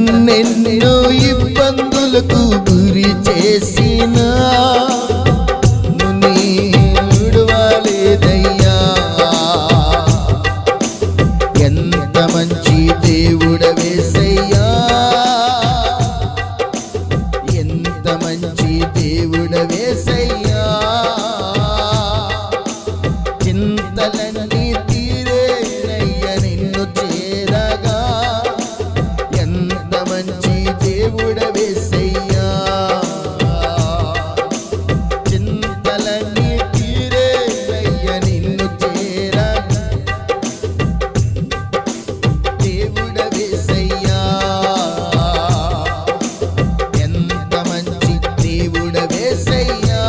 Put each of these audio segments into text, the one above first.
నన్నెన్నో ఇబ్బందులకు గురి చేసినా విడువలేదయ్యా. ఎంత మంచి దేవుడవేసయ్యా, ఎంత మంచి దేవుడవేసయ్యా. చింతలన్నీ తీరేనయ్య నిన్ను చేరగా, ఎంత మంచి దేవుడవేసయ్యా. చింతలన్నీ తీరేనయ్య నిన్ను చేరగా, దేవుడవేసయ్యా. ఎంత మంచి దేవుడవేసయ్యా,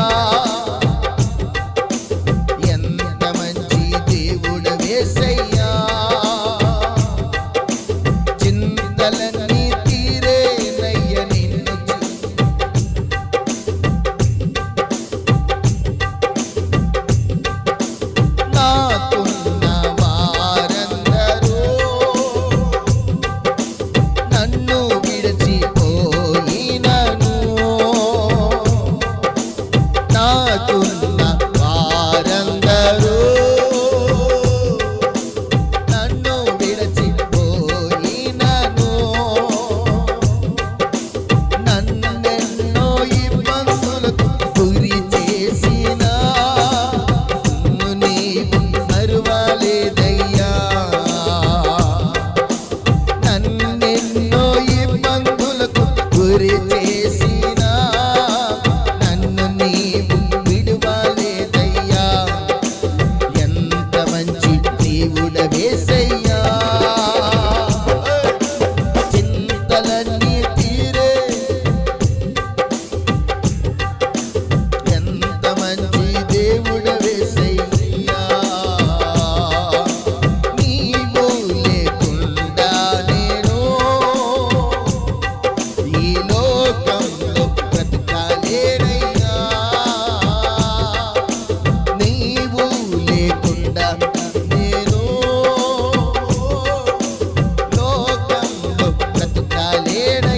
ఎంత మంచి దేవుడవేసయ్యా. చింతలన్నీ తీరేనయ్య నిన్ను నాకున్న వారందరూ నన్ను విడిచిపోయినను, నాకున్న వారందరూ నన్ను విడిచిపోయినను. నన్నెన్నో ఇబ్బందులకు గురి చేసినా నీవు మరువలేదయ్యా. నన్నెన్నో ఇబ్బందులకు గురి చేసినా నన్ను నీవు విడువలేదయ్యా. ఎంత మంచి దేవుడవేసయ్యా. చింతలన్నీ తీరే, ఎంత మంచి దేవుడవేసయ్యా. నీవు లేకుండా నేను ఈ లోకంలో బ్రతకాలేనయ్యా. నీవు లేకుండా నేను లోకంలో బ్రతకాలేనయ్యా.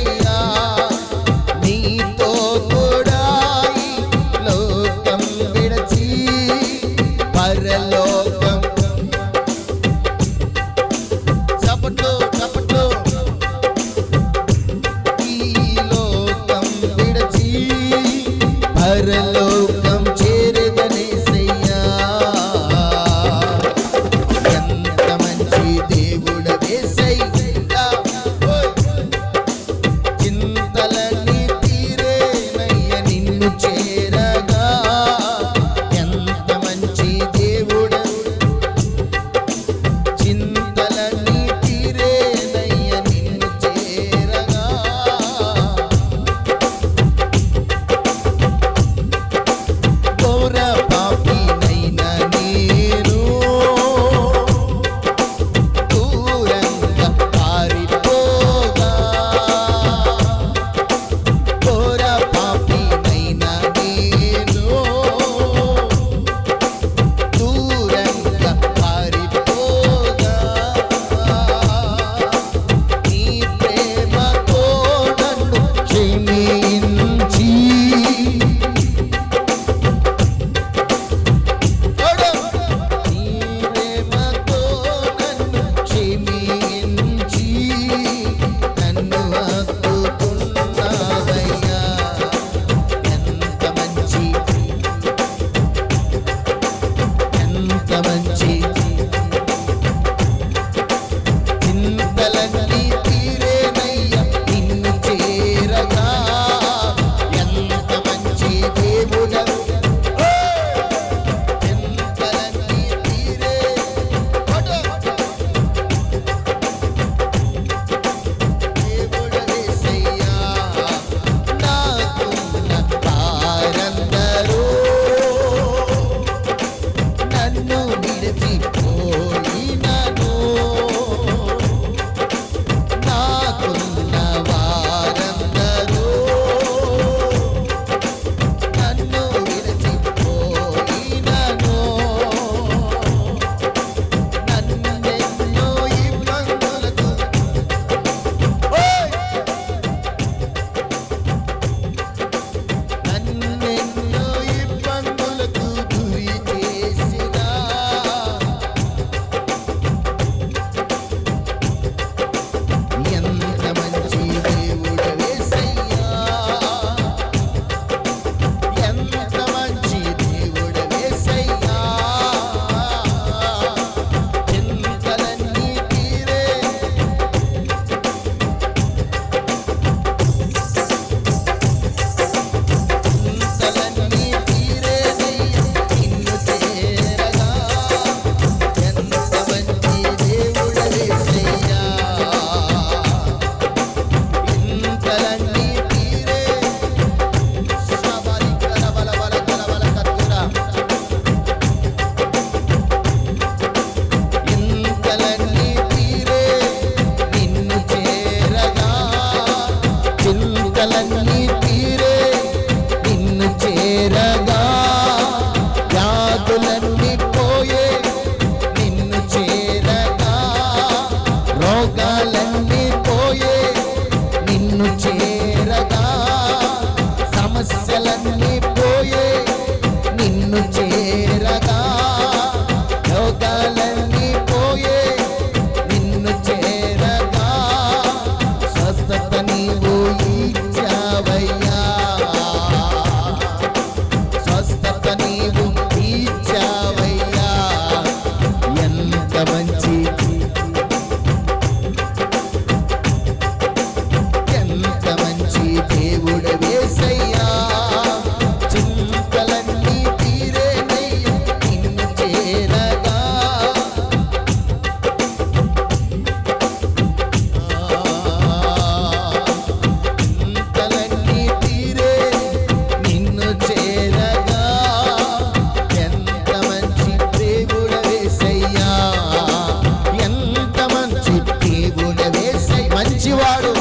మంచివాడు,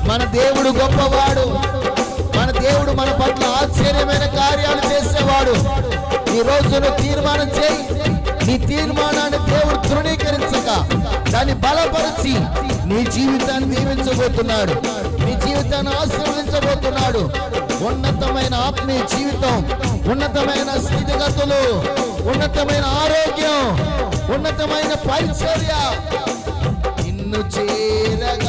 మన దేవుడు గొప్పవాడు, మన దేవుడు మన పట్ల ఆశ్చర్యమైన కార్యాలు చేసేవాడు. ఈ రోజు నువ్వు తీర్మానం చేయి. నీ తీర్మానాన్ని దేవుడు తృణీకరించక దాన్ని బలపరిచి నీ జీవితాన్ని దీవించబోతున్నాడు, నీ జీవితాన్ని ఆశీర్వదించబోతున్నాడు. ఉన్నతమైన ఆత్మీయ జీవితం, ఉన్నతమైన స్థితిగతులు, ఉన్నతమైన ఆరోగ్యం, ఉన్నతమైన పరిచర్య నిన్ను చేరగా